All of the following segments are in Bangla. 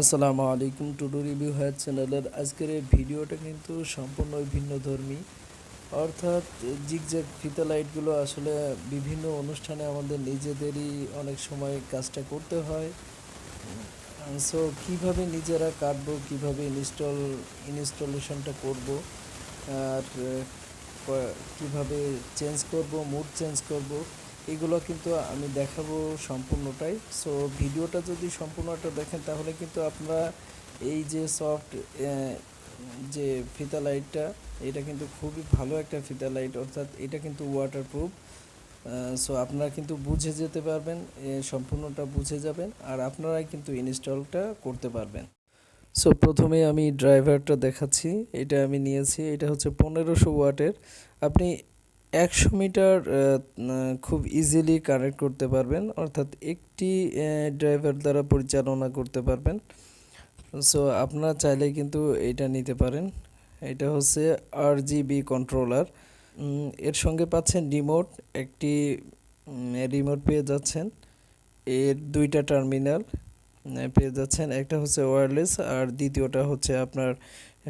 আসসালামু আলাইকুম। টুডু রিভিউ হায়াত চ্যানেলের আজকের এই ভিডিওটা কিন্তু সম্পূর্ণই ভিন্নধর্মী, অর্থাৎ জিগজ্যাগ ফিতা লাইটগুলো আসলে বিভিন্ন অনুষ্ঠানে আমাদের নিজেদেরই অনেক সময় কাজটা করতে হয়। সো কীভাবে নিজেরা কাটবো, কীভাবে ইনস্টলেশনটা করব, আর কীভাবে চেঞ্জ করব, মুড চেঞ্জ করব, এগুলো কিন্তু আমি দেখাবো সম্পূর্ণটাই। সো ভিডিওটা যদি সম্পূর্ণটা দেখেন তাহলে কিন্তু আপনারা এই যে সফট যে ফিতা লাইটটা, এটা কিন্তু খুবই ভালো একটা ফিতা লাইট, অর্থাৎ এটা কিন্তু ওয়াটারপ্রুফ। সো আপনারা কিন্তু বুঝে যেতে পারবেন, সম্পূর্ণটা বুঝে যাবেন, আর আপনারাই কিন্তু ইনস্টলটা করতে পারবেন। সো প্রথমে আমি ড্রাইভারটা দেখাচ্ছি। এটা আমি নিয়েছি, এটা হচ্ছে 1500 ওয়াটের। আপনি 100 মিটার খুব ইজিলি কানেক্ট করতে পারবেন, অর্থাৎ একটি ড্রাইভার দ্বারা পরিচালনা করতে পারবেন। সো আপনারা চাইলে কিন্তু এটা নিতে পারেন। এটা হচ্ছে RGB কন্ট্রোলার। এর সঙ্গে পাচ্ছেন রিমোট, একটি রিমোট পেয়ে যাচ্ছেন। এর দুইটা টার্মিনাল পেয়ে যাচ্ছেন, একটা হচ্ছে ওয়্যারলেস আর দ্বিতীয়টা হচ্ছে আপনার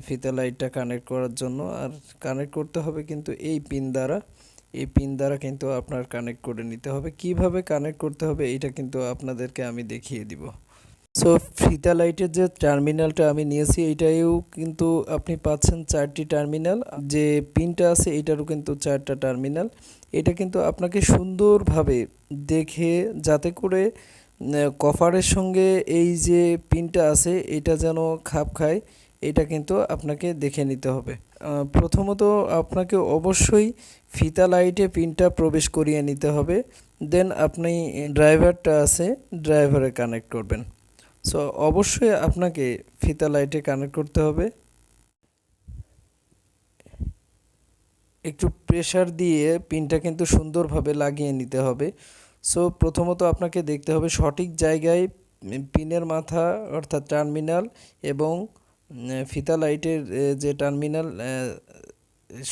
ফিতা লাইটটা কানেক্ট করার জন্য। আর কানেক্ট করতে হবে কিন্তু এই পিন দ্বারা কিন্তু আপনার কানেক্ট করে নিতে হবে। কিভাবে কানেক্ট করতে হবে এটা কিন্তু আপনাদেরকে আমি দেখিয়ে দিব। সো ফিতা লাইটের যে টার্মিনালটা আমি নিয়েছি, এটাও কিন্তু আপনি পাচ্ছেন 4টি টার্মিনাল। যে পিনটা আছে এটারও কিন্তু 4টা টার্মিনাল। এটা কিন্তু আপনাকে সুন্দরভাবে দেখে, যাতে করে কভারের সঙ্গে এই যে পিনটা আছে এটা যেন খাপ খায়, এটা কিন্তু আপনাকে দেখে নিতে হবে। প্রথমত আপনাকে অবশ্যই ফিতা লাইটে পিনটা প্রবেশ করিয়ে নিতে হবে, দেন আপনি ড্রাইভারটা আছে ড্রাইভারে কানেক্ট করবেন। সো অবশ্যই আপনাকে ফিতা লাইটে কানেক্ট করতে হবে। একটু প্রেসার দিয়ে পিনটা কিন্তু সুন্দরভাবে লাগিয়ে নিতে হবে। সো প্রথমত আপনাকে দেখতে হবে সঠিক জায়গায় পিনের মাথা অর্থাৎ টার্মিনাল এবং ফিতা লাইটের যে টার্মিনাল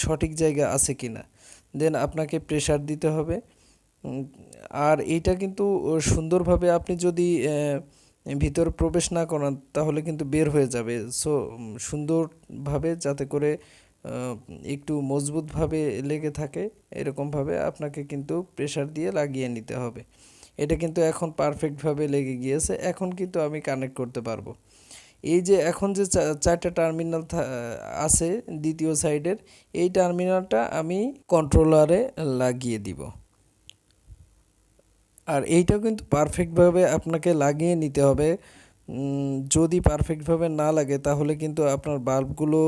সঠিক জায়গা আছে কিনা, দেন আপনাকে প্রেসার দিতে হবে। আর এইটা কিন্তু সুন্দরভাবে আপনি যদি ভিতরে প্রবেশ না করান তাহলে কিন্তু বের হয়ে যাবে। সো সুন্দরভাবে যাতে করে একটু মজবুতভাবে লেগে থাকে, এরকমভাবে আপনাকে কিন্তু প্রেসার দিয়ে লাগিয়ে নিতে হবে। এটা কিন্তু এখন পারফেক্টভাবে লেগে গিয়েছে, এখন কিন্তু আমি কানেক্ট করতে পারবো। এই যে এখন যে 4টা টার্মিনাল আছে দ্বিতীয় সাইডের, এই টার্মিনালটা আমি কন্ট্রোলারে লাগিয়ে দিব। আর এইটাও কিন্তু পারফেক্টভাবে আপনাকে লাগিয়ে নিতে হবে। যদি পারফেক্টভাবে না লাগে তাহলে কিন্তু আপনার বাল্বগুলো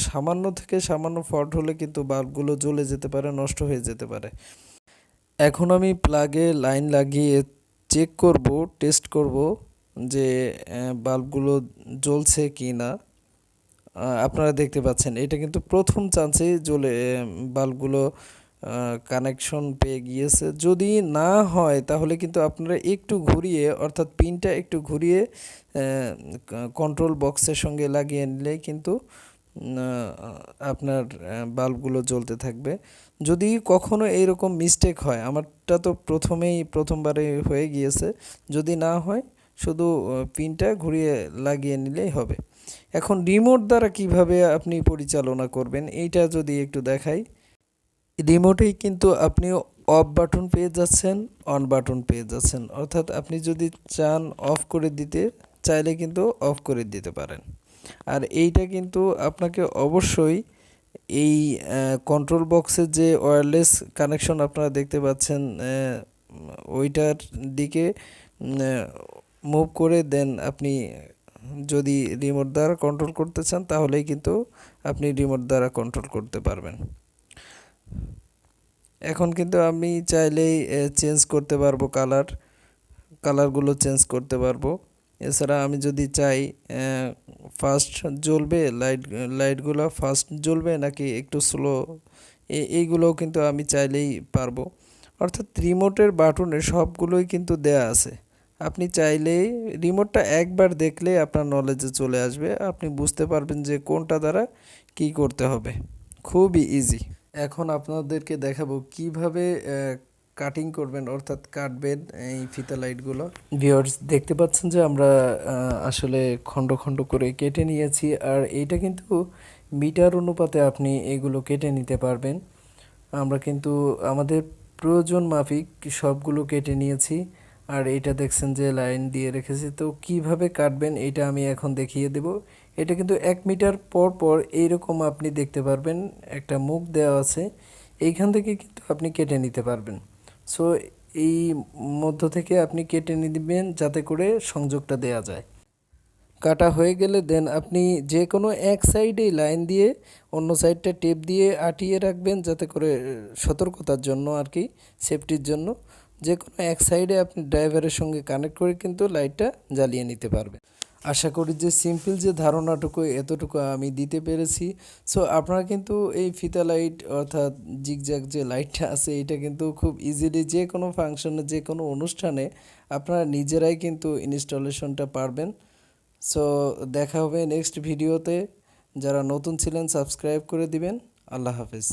সামান্য থেকে সামান্য ফল্ট হলে কিন্তু বাল্বগুলো জ্বলে যেতে পারে, নষ্ট হয়ে যেতে পারে। এখন আমি প্লাগে লাইন লাগিয়ে চেক করব, টেস্ট করব যে বাল্বগুলো জ্বলছে কি না। আপনারা দেখতে পাচ্ছেন এটা কিন্তু প্রথম চান্সেই বাল্বগুলো কানেকশন পেয়ে গিয়েছে। যদি না হয় তাহলে কিন্তু আপনারা একটু ঘুরিয়ে, অর্থাৎ পিনটা একটু ঘুরিয়ে কন্ট্রোল বক্সের সঙ্গে লাগিয়ে নিলে কিন্তু আপনার বাল্বগুলো জ্বলতে থাকবে। যদি কখনো এইরকম মিস্টেক হয়, আমারটা তো প্রথমবারে হয়ে গিয়েছে, যদি না হয় শুধু পিনটা ঘুরিয়ে লাগিয়ে নিলেই হবে। এখন রিমোট দ্বারা কিভাবে আপনি পরিচালনা করবেন এইটা যদি একটু দেখাই। রিমোটেই কিন্তু আপনি অফ বাটন পেয়ে যাচ্ছেন, অন বাটন পেয়ে যাচ্ছেন, অর্থাৎ আপনি যদি চান অফ করে দিতে চাইলে কিন্তু অফ করে দিতে পারেন। আর এইটা কিন্তু আপনাকে অবশ্যই এই কন্ট্রোল বক্সের যে ওয়্যারলেস কানেকশন আপনারা দেখতে পাচ্ছেন, ওইটার দিকে মুভ করে দেন। আপনি যদি রিমোট দ্বারা কন্ট্রোল করতে চান তাহলেই কিন্তু আপনি রিমোট দ্বারা কন্ট্রোল করতে পারবেন। এখন কিন্তু আমি চাইলেই চেঞ্জ করতে পারবো, কালারগুলো চেঞ্জ করতে পারবো। এছাড়া আমি যদি চাই ফাস্ট জ্বলবে লাইটগুলো ফাস্ট জ্বলবে নাকি একটু স্লো, এইগুলোও কিন্তু আমি চাইলেই পারবো। অর্থাৎ রিমোটের বাটনে সবগুলোই কিন্তু দেয়া আছে। আপনি চাইলেই রিমোটটা একবার দেখলে আপনার নলেজে চলে আসবে, আপনি বুঝতে পারবেন যে কোনটা দ্বারা কি করতে হবে। খুবই ইজি। এখন আপনাদেরকে দেখাবো কিভাবে কাটিং করবেন অর্থাৎ কাটবেন এই ফিতা লাইটগুলো। ভিউয়ার্স দেখতে পাচ্ছেন যে আমরা আসলে খণ্ড খণ্ড করে কেটে নিয়েছি, আর এইটা কিন্তু মিটার অনুপাতে আপনি এগুলো কেটে নিতে পারবেন। আমরা কিন্তু আমাদের প্রয়োজন মাফিক সবগুলো কেটে নিয়েছি, আর এইটা দেখছেন যে লাইন দিয়ে রেখেছি। তো কিভাবে কাটবেন এটা আমি এখন দেখিয়ে দেব। এটা কিন্তু 1 মিটার পর পর এইরকম আপনি দেখতে পারবেন একটা মুখ দেওয়া আছে, এইখান থেকে কিন্তু আপনি কেটে নিতে পারবেন। সো এই মধ্য থেকে আপনি কেটে নিবেন যাতে করে সংযোগটা দেয়া যায়। কাটা হয়ে গেলে দেন আপনি যে কোনো এক সাইডেই লাইন দিয়ে অন্য সাইডটা টেপ দিয়ে আটিয়ে রাখবেন, যাতে করে সতর্কতার জন্য আর কি, সেফটির জন্য যে কোনো এক সাইডে আপনি ড্রাইভারের সঙ্গে কানেক্ট করে কিন্তু লাইটটা জ্বালিয়ে নিতে পারবেন। আশা করি যে সিম্পল যে ধারণাটুকু এতটুকু আমি দিতে পেরেছি। সো আপনারা কিন্তু এই ফিতা লাইট অর্থাৎ জিগজ্যাগ যে লাইটটা আছে এটা কিন্তু খুব ইজিলি যে কোনো ফাংশনে যে কোনো অনুষ্ঠানে আপনারা নিজেরাই কিন্তু ইনস্টলেশনটা পারবেন। সো দেখা হবে নেক্সট ভিডিওতে। যারা নতুন ছিলেন সাবস্ক্রাইব করে দিবেন। আল্লাহ হাফেজ।